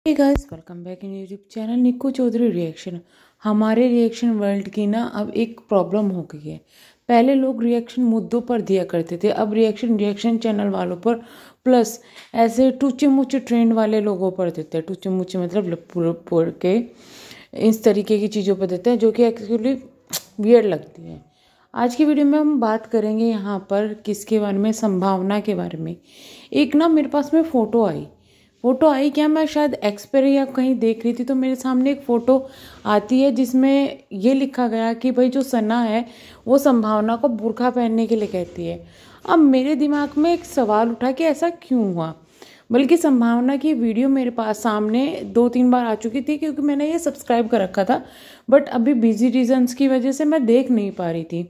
Hey guys, welcome back in YouTube channel Nikku Chaudhary reaction. हमारे reaction world की ना अब एक प्रॉब्लम हो गई है। पहले लोग रिएक्शन मुद्दों पर दिया करते थे, अब रिएक्शन चैनल वालों पर प्लस ऐसे टूचे मुचे ट्रेंड वाले लोगों पर देते हैं। टूचे मुचे मतलब लपुड़ के इस तरीके की चीज़ों पर देते हैं जो कि एक्चुअली वियर्ड लगती है। आज की वीडियो में हम बात करेंगे यहाँ पर किसके बारे में, संभावना के बारे में। एक ना मेरे पास में फ़ोटो आई क्या, मैं शायद एक्स पर या कहीं देख रही थी तो मेरे सामने एक फ़ोटो आती है जिसमें ये लिखा गया कि भाई जो सना है वो संभावना को बुर्का पहनने के लिए कहती है। अब मेरे दिमाग में एक सवाल उठा कि ऐसा क्यों हुआ, बल्कि संभावना की वीडियो मेरे पास सामने 2-3 बार आ चुकी थी क्योंकि मैंने ये सब्सक्राइब कर रखा था, बट अभी बिजी रीजंस की वजह से मैं देख नहीं पा रही थी।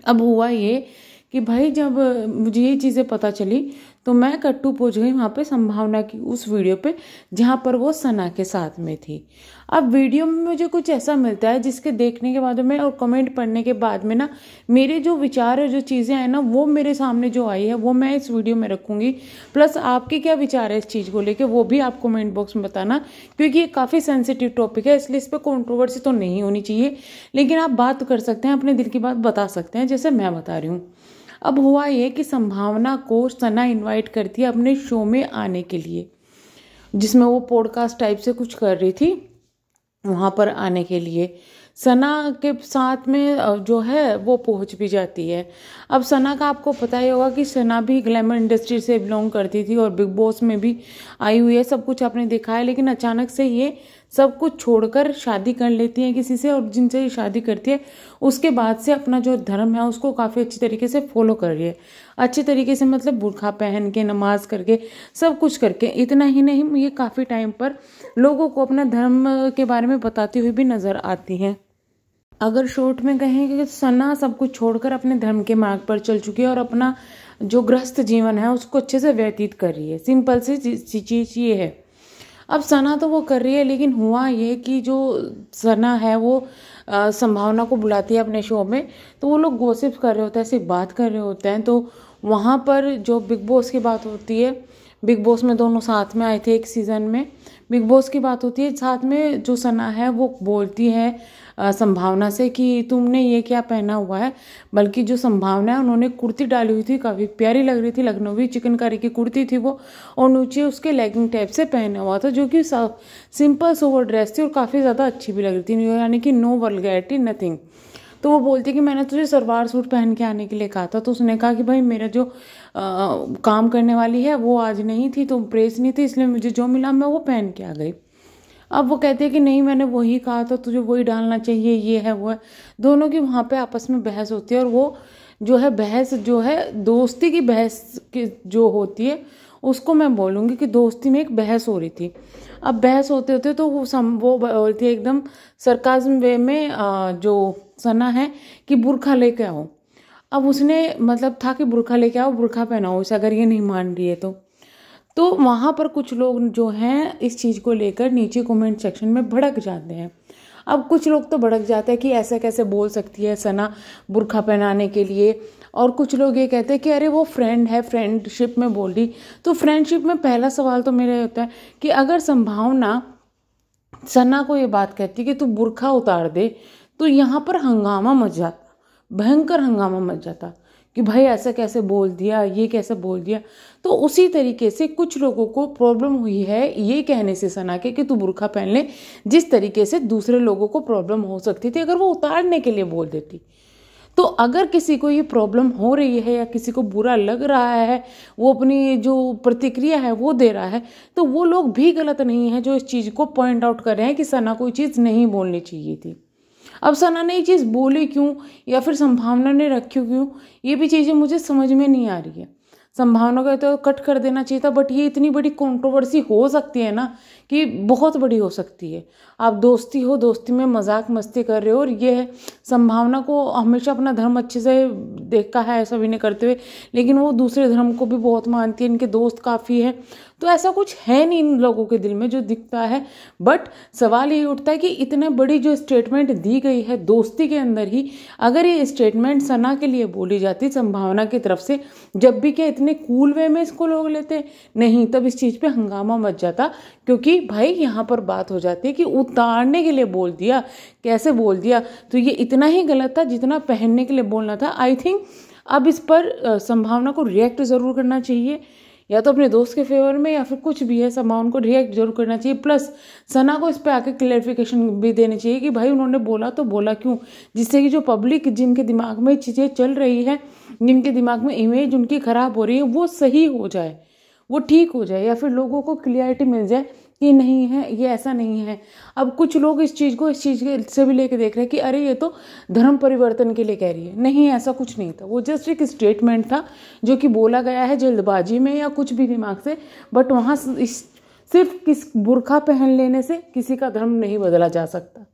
अब हुआ ये कि भाई जब मुझे ये चीज़ें पता चली तो मैं कट्टू पहुंच गई वहाँ पे संभावना की उस वीडियो पे जहाँ पर वो सना के साथ में थी। अब वीडियो में मुझे कुछ ऐसा मिलता है जिसके देखने के बाद में और कमेंट पढ़ने के बाद में ना मेरे जो विचार है, जो चीज़ें हैं ना, वो मेरे सामने जो आई है वो मैं इस वीडियो में रखूँगी। प्लस आपके क्या विचार है इस चीज़ को लेकर वो भी आप कमेंट बॉक्स में बताना, क्योंकि ये काफ़ी सेंसिटिव टॉपिक है, इसलिए इस पर कॉन्ट्रोवर्सी तो नहीं होनी चाहिए, लेकिन आप बात कर सकते हैं, अपने दिल की बात बता सकते हैं जैसे मैं बता रही हूँ। अब हुआ ये कि संभावना को सना इनवाइट करती है अपने शो में आने के लिए, जिसमें वो पॉडकास्ट टाइप से कुछ कर रही थी। वहाँ पर आने के लिए सना के साथ में जो है वो पहुँच भी जाती है। अब सना का आपको पता ही होगा कि सना भी ग्लैमर इंडस्ट्री से बिलोंग करती थी और बिग बॉस में भी आई हुई है, सब कुछ आपने देखा है। लेकिन अचानक से ये सब कुछ छोड़कर शादी कर लेती है किसी से, और जिनसे ये शादी करती है उसके बाद से अपना जो धर्म है उसको काफ़ी अच्छी तरीके से फॉलो कर रही है। अच्छे तरीके से मतलब बुर्खा पहन के, नमाज करके, सब कुछ करके। इतना ही नहीं, ये काफ़ी टाइम पर लोगों को अपना धर्म के बारे में बताती हुई भी नजर आती हैं। अगर शॉर्ट में कहें कि सना सब कुछ छोड़कर अपने धर्म के मार्ग पर चल चुकी है और अपना जो गृहस्थ जीवन है उसको अच्छे से व्यतीत कर रही है। सिंपल सी चीज ये है। अब सना तो वो कर रही है, लेकिन हुआ ये कि जो सना है वो संभावना को बुलाती है अपने शो में, तो वो लोग गॉसिप कर रहे होते हैं, सिर्फ बात कर रहे होते हैं। तो वहाँ पर जो बिग बॉस की बात होती है, बिग बॉस में दोनों साथ में आए थे एक सीज़न में, बिग बॉस की बात होती है, साथ में जो सना है वो बोलती है संभावना से कि तुमने ये क्या पहना हुआ है। बल्कि जो संभावना है उन्होंने कुर्ती डाली हुई थी, काफ़ी प्यारी लग रही थी, लखनवी चिकनकारी की कुर्ती थी वो, और नीचे उसके लेगिंग टाइप से पहना हुआ था जो कि सिंपल सोवर ड्रेस थी और काफ़ी ज़्यादा अच्छी भी लग रही थी, यानी कि नो वल्गैरिटी नथिंग। तो वो बोलती कि मैंने तुझे सलवार सूट पहन के आने के लिए कहा था, तो उसने कहा कि भाई मेरा जो काम करने वाली है वो आज नहीं थी, तो प्रेस नहीं थी, इसलिए मुझे जो मिला मैं वो पहन के आ गई। अब वो कहते हैं कि नहीं, मैंने वही कहा था, तुझे वही डालना चाहिए, ये है वो है। दोनों की वहाँ पे आपस में बहस होती है, और वो जो है बहस जो है दोस्ती की बहस की जो होती है उसको मैं बोलूँगी कि दोस्ती में एक बहस हो रही थी। अब बहस होते होते तो वो बोलती है एकदम सरकाज़म वे में जो सना है कि बुर्खा लेके आओ। अब उसने मतलब था कि बुर्खा लेके आओ, बुर्खा पहनाओ उसे, अगर ये नहीं मान रही है तो वहाँ पर कुछ लोग जो हैं इस चीज़ को लेकर नीचे कमेंट सेक्शन में भड़क जाते हैं। अब कुछ लोग तो भड़क जाते हैं कि ऐसा कैसे बोल सकती है सना बुर्खा पहनाने के लिए, और कुछ लोग ये कहते हैं कि अरे वो फ्रेंड है, फ्रेंडशिप में बोल रही। तो फ्रेंडशिप में पहला सवाल तो मेरा होता है कि अगर संभावना सना को ये बात कहती कि तू बुर्खा उतार दे, तो यहाँ पर हंगामा मच जाता, भयंकर हंगामा मच जाता कि भाई ऐसा कैसे बोल दिया, ये कैसे बोल दिया। तो उसी तरीके से कुछ लोगों को प्रॉब्लम हुई है ये कहने से सना के कि तू बुर्खा पहन ले, जिस तरीके से दूसरे लोगों को प्रॉब्लम हो सकती थी अगर वो उतारने के लिए बोल देती। तो अगर किसी को ये प्रॉब्लम हो रही है या किसी को बुरा लग रहा है, वो अपनी जो प्रतिक्रिया है वो दे रहा है, तो वो लोग भी गलत नहीं है जो इस चीज़ को पॉइंट आउट कर रहे हैं कि सना कोई चीज़ नहीं बोलनी चाहिए थी। अब सना ने ये चीज़ बोली क्यों, या फिर संभावना ने रखी क्यों, ये भी चीज़ें मुझे समझ में नहीं आ रही है। संभावना का तो कट कर देना चाहिए था, बट ये इतनी बड़ी कंट्रोवर्सी हो सकती है ना कि बहुत बड़ी हो सकती है। आप दोस्ती हो, दोस्ती में मजाक मस्ती कर रहे हो, और ये है संभावना को हमेशा अपना धर्म अच्छे से देखा है ऐसा भी नहीं करते हुए, लेकिन वो दूसरे धर्म को भी बहुत मानती है, इनके दोस्त काफ़ी है। तो ऐसा कुछ है नहीं इन लोगों के दिल में जो दिखता है। बट सवाल ये उठता है कि इतने बड़ी जो स्टेटमेंट दी गई है दोस्ती के अंदर ही, अगर ये स्टेटमेंट सना के लिए बोली जाती संभावना की तरफ से, जब भी क्या इतने कूल वे में इसको लोग लेते नहीं, तब इस चीज़ पे हंगामा मच जाता। क्योंकि भाई यहाँ पर बात हो जाती है कि उतारने के लिए बोल दिया, कैसे बोल दिया, तो ये इतना ही गलत था जितना पहनने के लिए बोलना था। आई थिंक अब इस पर संभावना को रिएक्ट ज़रूर करना चाहिए, या तो अपने दोस्त के फेवर में या फिर कुछ भी है, संभावना को रिएक्ट जरूर करना चाहिए। प्लस सना को इस पे आके क्लैरिफिकेशन भी देनी चाहिए कि भाई उन्होंने बोला तो बोला क्यों, जिससे कि जो पब्लिक जिनके दिमाग में चीज़ें चल रही है, जिनके दिमाग में इमेज उनकी खराब हो रही है, वो सही हो जाए, वो ठीक हो जाए, या फिर लोगों को क्लियरिटी मिल जाए कि नहीं है, ये ऐसा नहीं है। अब कुछ लोग इस चीज़ के से भी लेके देख रहे हैं कि अरे ये तो धर्म परिवर्तन के लिए कह रही है। नहीं, ऐसा कुछ नहीं था, वो जस्ट एक स्टेटमेंट था जो कि बोला गया है जल्दबाजी में या कुछ भी दिमाग से। बट वहाँ सिर्फ किस बुर्का पहन लेने से किसी का धर्म नहीं बदला जा सकता।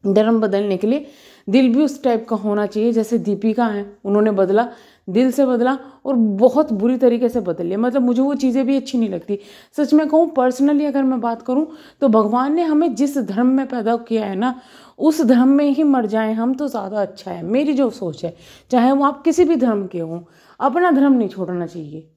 धर्म बदलने के लिए दिल भी उस टाइप का होना चाहिए जैसे दीपिका है, उन्होंने बदला, दिल से बदला और बहुत बुरी तरीके से बदल लिया। मतलब मुझे वो चीज़ें भी अच्छी नहीं लगती। सच में कहूँ, पर्सनली अगर मैं बात करूँ तो भगवान ने हमें जिस धर्म में पैदा किया है ना, उस धर्म में ही मर जाएं हम तो ज़्यादा अच्छा है। मेरी जो सोच है, चाहे वो आप किसी भी धर्म के हों, अपना धर्म नहीं छोड़ना चाहिए।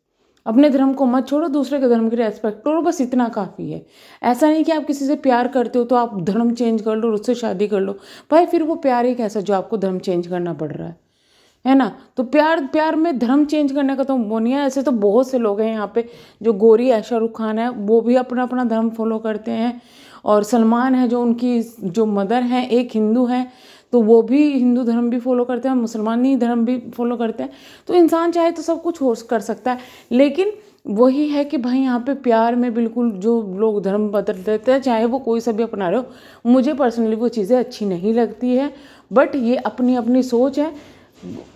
अपने धर्म को मत छोड़ो, दूसरे के धर्म की रेस्पेक्ट करो, बस इतना काफ़ी है। ऐसा नहीं कि आप किसी से प्यार करते हो तो आप धर्म चेंज कर लो, उससे शादी कर लो। भाई फिर वो प्यार ही कैसा जो आपको धर्म चेंज करना पड़ रहा है ना। तो प्यार में धर्म चेंज करने का तो वो नहीं है। ऐसे तो बहुत से लोग हैं यहाँ पे, जो गोरी है शाहरुख खान है, वो भी अपना अपना धर्म फॉलो करते हैं। और सलमान है, जो उनकी जो मदर हैं एक हिंदू हैं, तो वो भी हिंदू धर्म भी फॉलो करते हैं, मुसलमानी धर्म भी फॉलो करते हैं। तो इंसान चाहे तो सब कुछ हो कर सकता है, लेकिन वही है कि भाई यहाँ पे प्यार में बिल्कुल जो लोग धर्म बदल देते हैं, चाहे वो कोई सा भी अपना रहे हो, मुझे पर्सनली वो चीज़ें अच्छी नहीं लगती है। बट ये अपनी अपनी सोच है।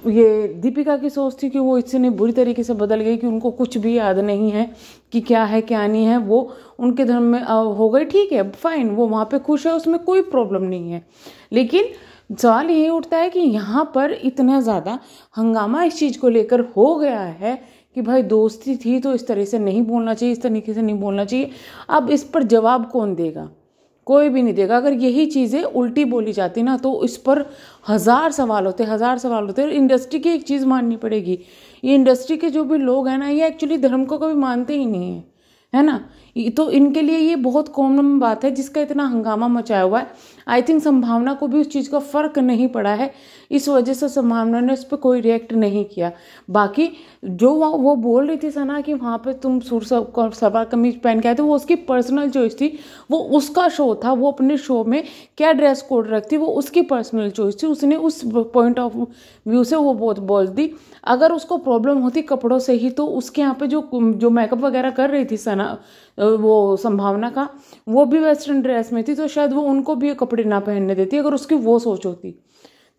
ये दीपिका की सोच थी कि वो इतनी बुरी तरीके से बदल गई कि उनको कुछ भी याद नहीं है कि क्या है क्या नहीं है। वो उनके धर्म में हो गई, ठीक है, फाइन, वो वहाँ पे खुश है, उसमें कोई प्रॉब्लम नहीं है। लेकिन सवाल यही उठता है कि यहाँ पर इतना ज़्यादा हंगामा इस चीज़ को लेकर हो गया है कि भाई दोस्ती थी तो इस तरह से नहीं बोलना चाहिए, इस तरीके से नहीं बोलना चाहिए। अब इस पर जवाब कौन देगा? कोई भी नहीं देगा। अगर यही चीज़ें उल्टी बोली जाती ना तो इस पर हज़ार सवाल होते। इंडस्ट्री की एक चीज़ माननी पड़ेगी, ये इंडस्ट्री के जो भी लोग हैं ना, ये एक्चुअली धर्म को कभी मानते ही नहीं है ना। तो इनके लिए ये बहुत कॉमन बात है जिसका इतना हंगामा मचाया हुआ है। आई थिंक संभावना को भी उस चीज़ का फ़र्क नहीं पड़ा है, इस वजह से संभावना ने उस पर कोई रिएक्ट नहीं किया। बाकी जो वो बोल रही थी सना कि वहाँ पे तुम सलवार कमीज पहन के आए थे, वो उसकी पर्सनल चॉइस थी, वो उसका शो था, वो अपने शो में क्या ड्रेस कोड रखती वो उसकी पर्सनल चॉइस थी। उसने उस पॉइंट ऑफ व्यू से वो बहुत बोल दी। अगर उसको प्रॉब्लम होती कपड़ों से ही तो उसके यहाँ पे जो मेकअप वगैरह कर रही थी सना, वो संभावना का, वो भी वेस्टर्न ड्रेस में थी, तो शायद वो उनको भी कपड़े ना पहनने देती अगर उसकी वो सोच होती।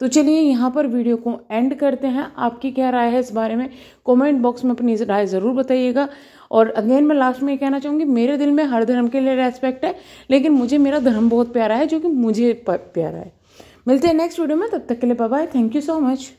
तो चलिए यहाँ पर वीडियो को एंड करते हैं। आपकी क्या राय है इस बारे में कमेंट बॉक्स में अपनी राय ज़रूर बताइएगा। और अगेन मैं लास्ट में ये कहना चाहूँगी, मेरे दिल में हर धर्म के लिए रेस्पेक्ट है, लेकिन मुझे मेरा धर्म बहुत प्यारा है जो कि मुझे प्यारा है। मिलते हैं नेक्स्ट वीडियो में, तब तक के लिए bye bye, thank you so much.